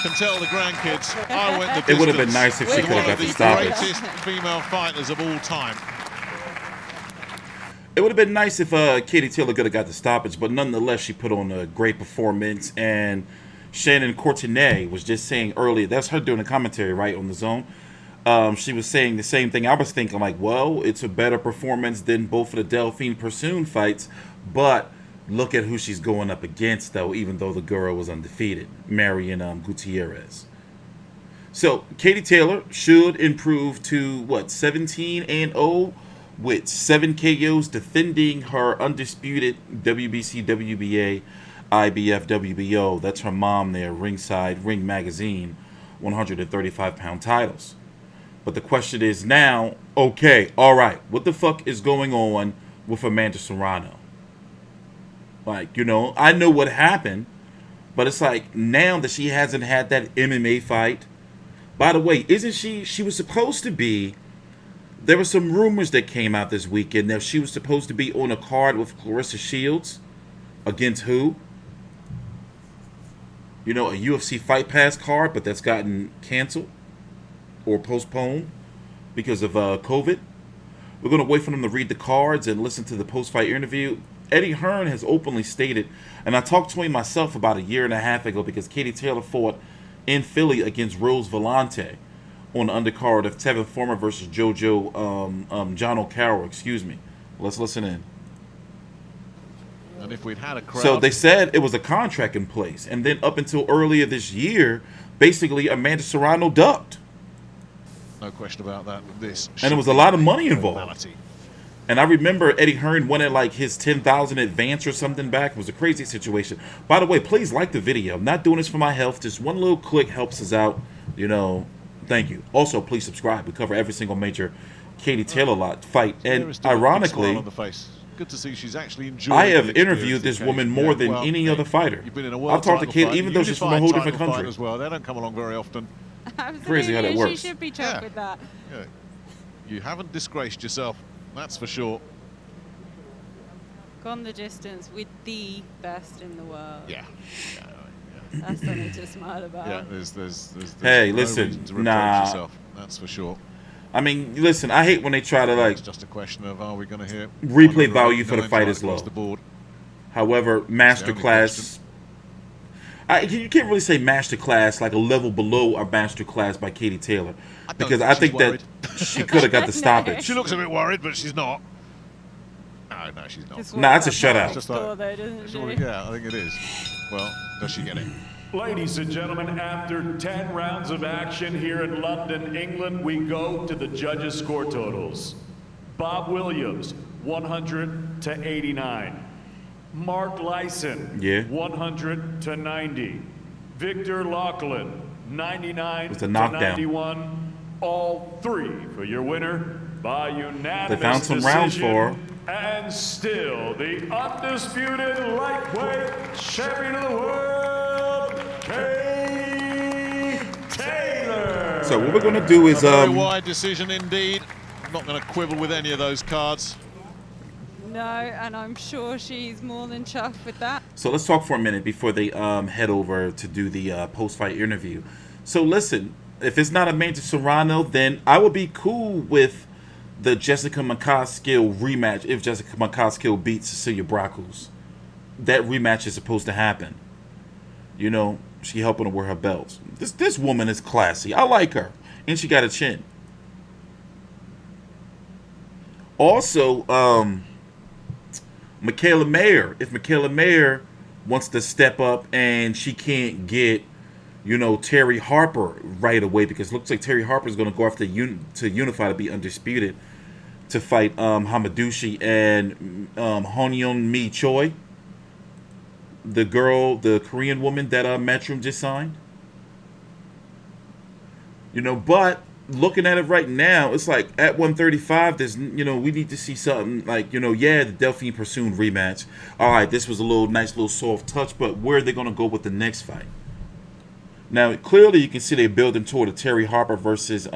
can tell the grandkids I went the distance. It would have been nice if she could have got the stoppage. One of the greatest female fighters of all time. It would have been nice if Katie Taylor could have got the stoppage, but nonetheless, she put on a great performance. And Shannon Courtenay was just saying earlier, that's her doing the commentary, right, on the Zone. She was saying the same thing. I was thinking, like, well, it's a better performance than both of the Delphine Pursoon fights, but look at who she's going up against, though, even though the girl was undefeated, Marion Gutierrez. So, Katie Taylor should improve to, 17-0 with 7 KOs, defending her undisputed WBC, WBA, IBF, WBO. That's her mom there, Ringside, Ring Magazine, 135-pound titles. But the question is now, okay, all right, what the fuck is going on with Amanda Serrano? Like, I know what happened, but it's like now that she hasn't had that MMA fight. By the way, isn't she was supposed to be, there were some rumors that came out this weekend that she was supposed to be on a card with Clarissa Shields against who? A UFC Fight Pass card, but that's gotten canceled or postponed because of COVID. We're going to wait for them to read the cards and listen to the post-fight interview. Eddie Hearn has openly stated, and I talked to him myself about a year and a half ago because Katie Taylor fought in Philly against Rose Vellante on the undercard of Tevin Farmer versus John O'Carroll, excuse me. Let's listen in. And if we'd had a crowd... So they said it was a contract in place, and then up until earlier this year, basically Amanda Serrano ducked. No question about that. And there was a lot of money involved. And I remember Eddie Hearn wanted like his $10,000 advance or something back. It was a crazy situation. By the way, please like the video. I'm not doing this for my health. Just one little click helps us out. Thank you. Also, please subscribe. We cover every single major Katie Taylor fight. And ironically, good to see she's actually enjoying. I have interviewed this woman more than any other fighter. You've been in a world I've talked to Katie, even though she's from a whole different country. As well. They don't come along very often. Absolutely. Crazy how that works. She should be chuffed with that. Yeah. You haven't disgraced yourself, that's for sure. Gone the distance with the best in the world. Yeah. That's something to smile about. Yeah, there's hey, no listen, reason to reproach yourself, that's for sure. I mean, listen, I hate when they try to It's just a question of, are we going to hear replay value for the fight is low. The board. However, masterclass. You can't really say masterclass like a level below a masterclass by Katie Taylor, because I think that she could have got the stoppage. She looks a bit worried, but she's not. No, she's not. Nah, it's a shutout. Yeah, I think it is. Well, does she get it? Ladies and gentlemen, after 10 rounds of action here in London, England, we go to the judges' score totals. Bob Williams, 100-89. Mark Lyson, 100-90. Victor Lachlan, 99-91. All three for your winner by unanimous They found some decision. rounds for her. And still the undisputed lightweight champion of the world, Katie Taylor. So what we're going to do is a very wide decision indeed. I'm not going to quibble with any of those cards. No, and I'm sure she's more than chuffed with that. So let's talk for a minute before they head over to do the post-fight interview. So listen, if it's not Amanda Serrano, then I would be cool with the Jessica McCaskill rematch if Jessica McCaskill beats Cecilia Braekhus. That rematch is supposed to happen. She helping her wear her belts. This woman is classy. I like her. And she got a chin. Also, Michaela Mayer. If Michaela Mayer wants to step up and she can't get, Terry Harper right away, because it looks like Terry Harper is going to go after to Unify to be undisputed to fight Hamadushi and Honyeon Mi Choi, the Korean woman that Matchroom just signed. But looking at it right now, it's like at 135, there's, we need to see something like, the Delphine Pursoon rematch. All right, this was a nice little soft touch, but where are they going to go with the next fight? Now, clearly you can see they're building toward a Terry Harper versus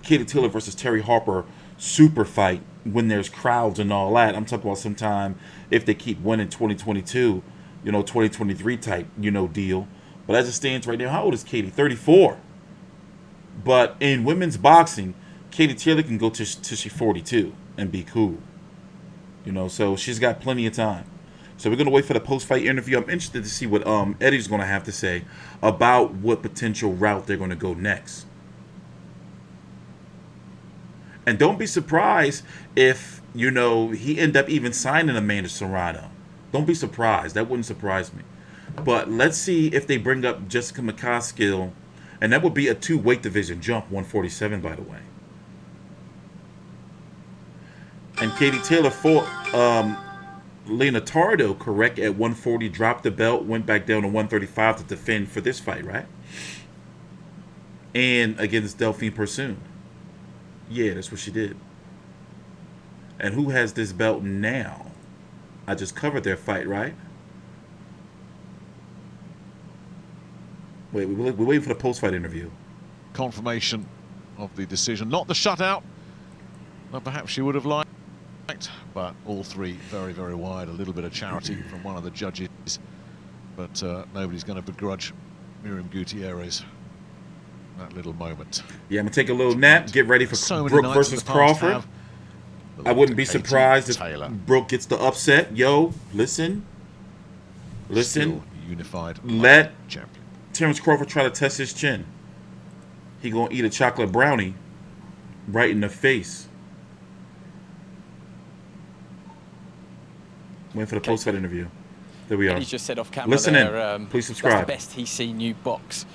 Katie Taylor versus Terry Harper super fight when there's crowds and all that. I'm talking about sometime if they keep winning 2022, 2023 type, deal. But as it stands right now, how old is Katie? 34. But in women's boxing, Katie Taylor can go to she's 42 and be cool. You know, so she's got plenty of time. So we're going to wait for the post-fight interview. I'm interested to see what Eddie's going to have to say about what potential route they're going to go next. And don't be surprised if, you know, he end up even signing Amanda Serrano. Don't be surprised. That wouldn't surprise me. But let's see if they bring up Jessica McCaskill. And that would be a 2-weight division jump, 147, by the way. And Katie Taylor fought Lena Tardo, correct, at 140, dropped the belt, went back down to 135 to defend for this fight, right? And against Delphine Persoon. Yeah, that's what she did. And who has this belt now? I just covered their fight, right? Wait, we're waiting for the post-fight interview. Confirmation of the decision. Not the shutout that perhaps she would have liked. But all three very, very wide. A little bit of charity from one of the judges. But nobody's going to begrudge Miriam Gutierrez that little moment. Yeah, I'm going to take a little nap, get ready for Brooke versus Crawford. I wouldn't be surprised if Brooke gets the upset. Yo, listen. Still unified Let champion. Terrence Crawford try to test his chin. He going to eat a chocolate brownie right in the face. Waiting for the post-fight interview. There we are. He's just said off camera Listen there, in. Please subscribe. That's the best he's seen you box.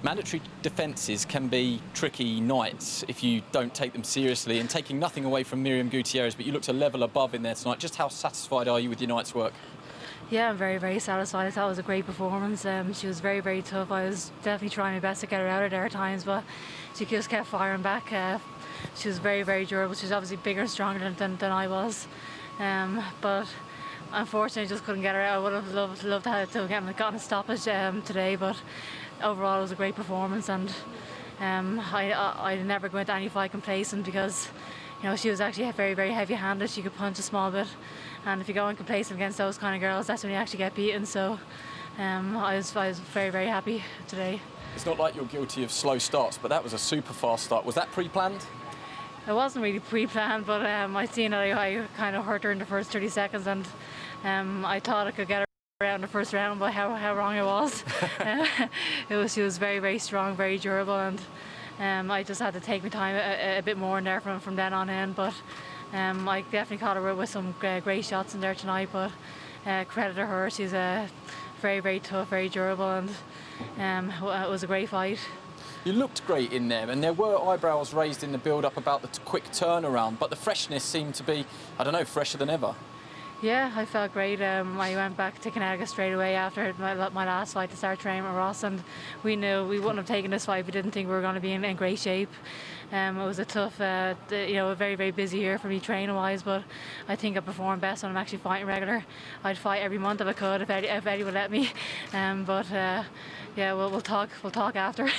Mandatory defences can be tricky nights if you don't take them seriously, and taking nothing away from Miriam Gutierrez, but you looked a level above in there tonight. Just how satisfied are you with your night's work? Yeah, I'm very, very satisfied. I thought it was a great performance. She was very, very tough. I was definitely trying my best to get her out of there at times, but she just kept firing back. She was very, very durable. She was obviously bigger and stronger than I was. But unfortunately, I just couldn't get her out. I would have loved to have gotten a stoppage today, but overall it was a great performance, and I never go into any fight complacent, because you know she was actually very, very heavy-handed. She could punch a small bit, and if you go in complacent against those kind of girls, that's when you actually get beaten. So I was very, very happy today. It's not like you're guilty of slow starts, but that was a super fast start. Was that pre-planned? It wasn't really pre-planned, but I seen it. I kind of hurt her in the first 30 seconds, and I thought I could get her around the first round, but how wrong I was. She was very, very strong, very durable, and I just had to take my time a bit more in there from then on in. But I definitely caught her with some great shots in there tonight. But credit to her, she's very, very tough, very durable, and it was a great fight. You looked great in there, and there were eyebrows raised in the build-up about the quick turnaround, but the freshness seemed to be, I don't know, fresher than ever. Yeah, I felt great. I went back to Connecticut straight away after my last fight to start training with Ross, and we knew we wouldn't have taken this fight if we didn't think we were going to be in great shape. It was a tough, a very, very busy year for me training-wise, but I think I performed best when I'm actually fighting regular. I'd fight every month if I could, if Eddie would let me. Yeah, we'll talk after.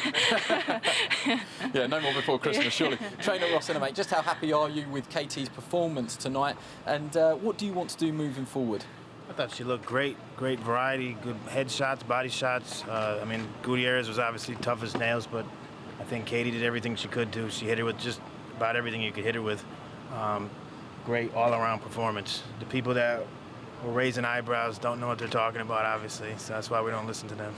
Yeah, no more before Christmas, surely. Trainer Ross, mate, just how happy are you with Katie's performance tonight, and what do you want to do moving forward? I thought she looked great variety, good head shots, body shots. I mean, Gutierrez was obviously tough as nails, but I think Katie did everything she could do. She hit her with just about everything you could hit her with. Great all-around performance. The people that were raising eyebrows don't know what they're talking about, obviously, so that's why we don't listen to them.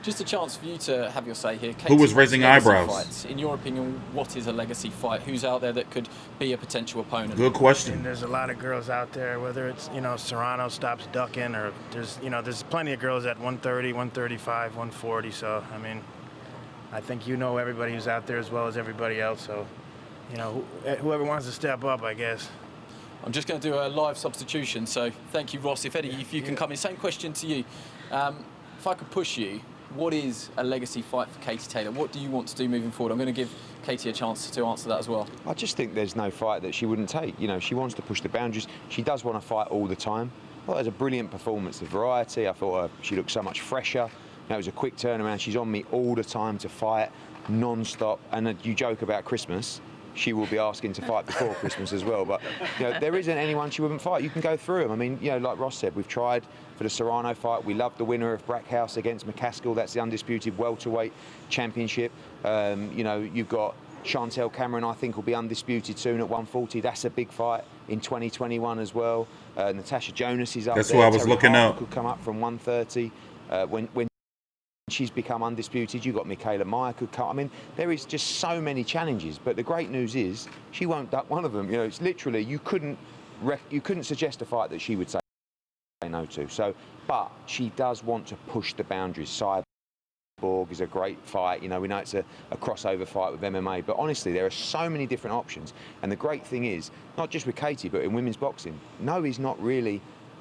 Just a chance for you to have your say here. Who was raising eyebrows? Fights. In your opinion, what is a legacy fight? Who's out there that could be a potential opponent? Good question. And there's a lot of girls out there, whether it's, Serrano stops ducking, or there's plenty of girls at 130, 135, 140. So, I mean, I think everybody who's out there as well as everybody else. So, whoever wants to step up, I guess. I'm just going to do a live substitution, so thank you, Ross. If Eddie, if you can come in. Same question to you. If I could push you, what is a legacy fight for Katie Taylor? What do you want to do moving forward? I'm going to give Katie a chance to answer that as well. I just think there's no fight that she wouldn't take. She wants to push the boundaries. She does want to fight all the time. I thought it was a brilliant performance. The variety, I thought she looked so much fresher. It was a quick turnaround. She's on me all the time to fight, non-stop. And you joke about Christmas. she will be asking to fight before Christmas as well. But there isn't anyone she wouldn't fight. You can go through them. I mean, like Ross said, we've tried for the Serrano fight. We love the winner of Braekhus against McCaskill. That's the undisputed welterweight championship. You've got Chantel Cameron, I think, will be undisputed soon at 140. That's a big fight in 2021 as well. Natasha Jonas is up there. That's who I was Terry looking Harper up. Could come up from 130. When she's become undisputed, you've got Michaela Meyer could come. I mean, there is just so many challenges. But the great news is she won't duck one of them. It's literally you couldn't suggest a fight that she would say no to. So, but she does want to push the boundaries. Cyborg is a great fight. We know it's a crossover fight with MMA. But honestly, there are so many different options. And the great thing is, not just with Katie, but in women's boxing, no is not really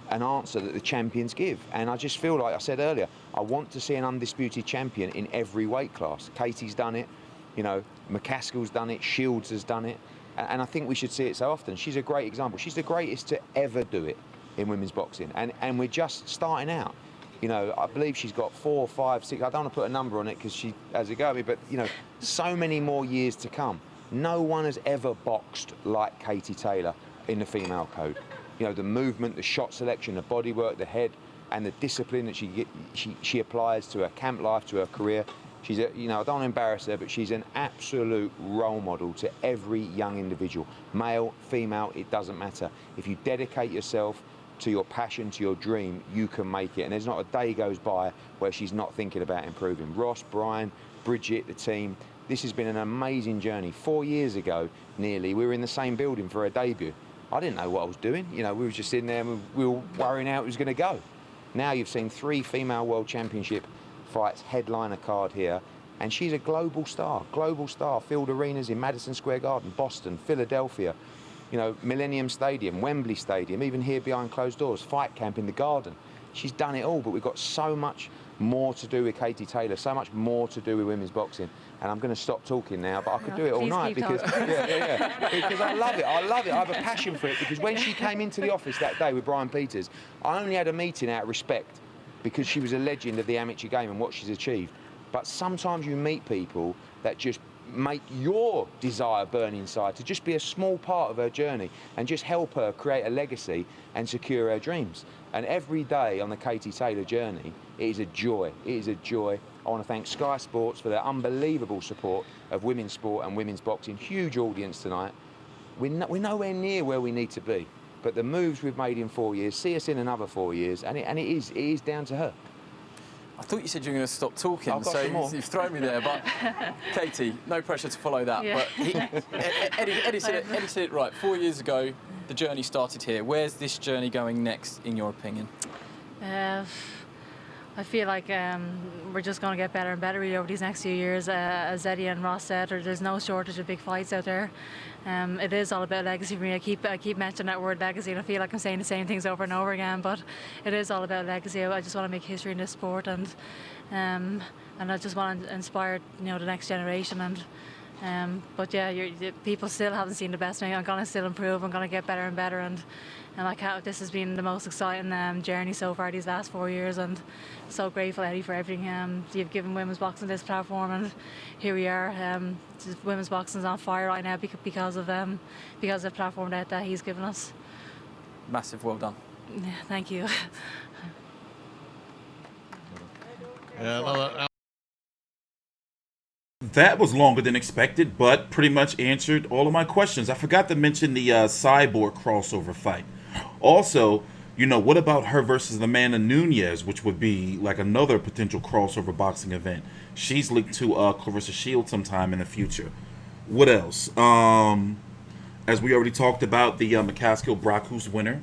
an answer that the champions give. And I just feel like I said earlier, I want to see an undisputed champion in every weight class. Katie's done it, McCaskill's done it, Shields has done it. And I think we should see it so often. She's a great example. She's the greatest to ever do it in women's boxing. And we're just starting out. I believe she's got 4, 5, 6, I don't want to put a number on it because she has a go at me, but so many more years to come. No one has ever boxed like Katie Taylor in the female code. The movement, the shot selection, the body work, the head, and the discipline that she applies to her camp life, to her career. She's I don't want to embarrass her, but she's an absolute role model to every young individual. Male, female, it doesn't matter. If you dedicate yourself to your passion, to your dream, you can make it. And there's not a day goes by where she's not thinking about improving. Ross, Brian, Bridget, the team, this has been an amazing journey. 4 years ago, nearly, we were in the same building for her debut. I didn't know what I was doing. We were just sitting there and we were worrying how it was going to go. Now you've seen 3 female world championship fights, headliner card here, and she's a global star, filled arenas in Madison Square Garden, Boston, Philadelphia, Millennium Stadium, Wembley Stadium, even here behind closed doors, fight camp in the Garden. She's done it all, but we've got so much more to do with Katie Taylor, so much more to do with women's boxing. And I'm going to stop talking now, but I could do it all night because, because I love it. I have a passion for it because when she came into the office that day with Brian Peters, I only had a meeting out of respect because she was a legend of the amateur game and what she's achieved. But sometimes you meet people that just make your desire burn inside to just be a small part of her journey and just help her create a legacy and secure her dreams. And every day on the Katie Taylor journey, it is a joy. It is a joy. I want to thank Sky Sports for their unbelievable support of women's sport and women's boxing. Huge audience tonight. We're nowhere near where we need to be, but the moves we've made in 4 years, see us in another 4 years, and it is down to her. I thought you said you were going to stop talking, I've got so some more. you've thrown me there. But Katie, no pressure to follow that. Yeah. But Eddie said it right. 4 years ago, the journey started here. Where's this journey going next, in your opinion? I feel like we're just going to get better and better really over these next few years. As Eddie and Ross said, there's no shortage of big fights out there. It is all about legacy for me. I keep mentioning that word legacy, and I feel like I'm saying the same things over and over again. But it is all about legacy. I just want to make history in this sport, and I just want to inspire the next generation. But yeah, people still haven't seen the best of me. I'm going to still improve. I'm going to get better and better. And like how this has been the most exciting journey so far these last 4 years, and so grateful, Eddie, for everything you've given women's boxing this platform, and here we are. Women's boxing is on fire right now because of the platform that he's given us. Massive, well done. Yeah, thank you. Yeah, That was longer than expected, but pretty much answered all of my questions. I forgot to mention the Cyborg crossover fight. Also, what about her versus Amanda Nunes, which would be like another potential crossover boxing event? She's linked to Clarissa Shields sometime in the future. What else? As we already talked about, the McCaskill Braekhus winner,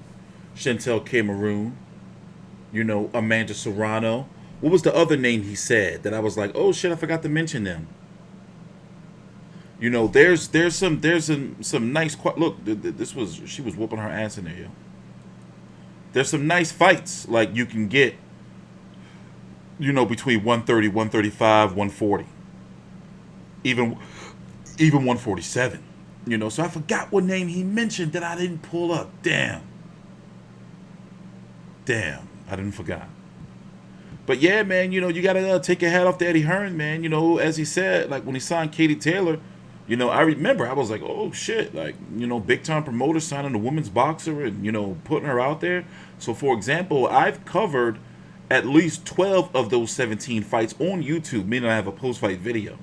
Chantel Cameron, Amanda Serrano. What was the other name he said that I was like, oh shit, I forgot to mention them? There's some nice look. She was whooping her ass in there, yo. There's some nice fights like you can get, between 130, 135, 140, even 147. So I forgot what name he mentioned that I didn't pull up. Damn, I didn't forgot. But yeah, man, you gotta take your hat off to Eddie Hearn, man. As he said, like when he signed Katie Taylor, You know, I remember I was like, oh shit, like, you know, big time promoter signing a women's boxer and, you know, putting her out there. So for example, I've covered at least 12 of those 17 fights on YouTube, meaning I have a post-fight video.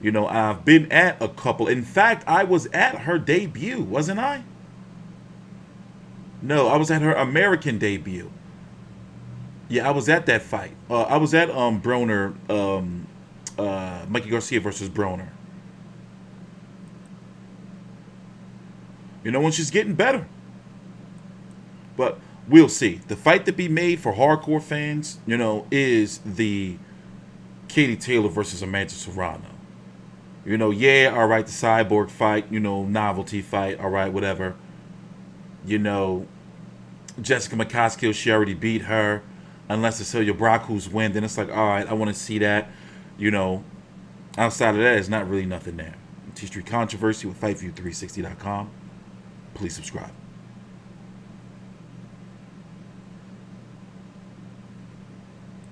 You know, I've been at a couple. In fact, I was at her debut, wasn't I? No, I was at her American debut. Yeah, I was at that fight. I was at Broner, Mikey Garcia versus Broner. You know, when she's getting better. But we'll see. The fight to be made for hardcore fans, you know, is the Katie Taylor versus Amanda Serrano. You know, yeah, all right, the Cyborg fight, you know, novelty fight, all right, whatever. You know, Jessica McCaskill, she already beat her. Unless Cecilia Braekhus win, then it's like, all right, I want to see that. You know, outside of that, it's not really nothing there. TstreeT Controversy with FightView360.com. Please subscribe.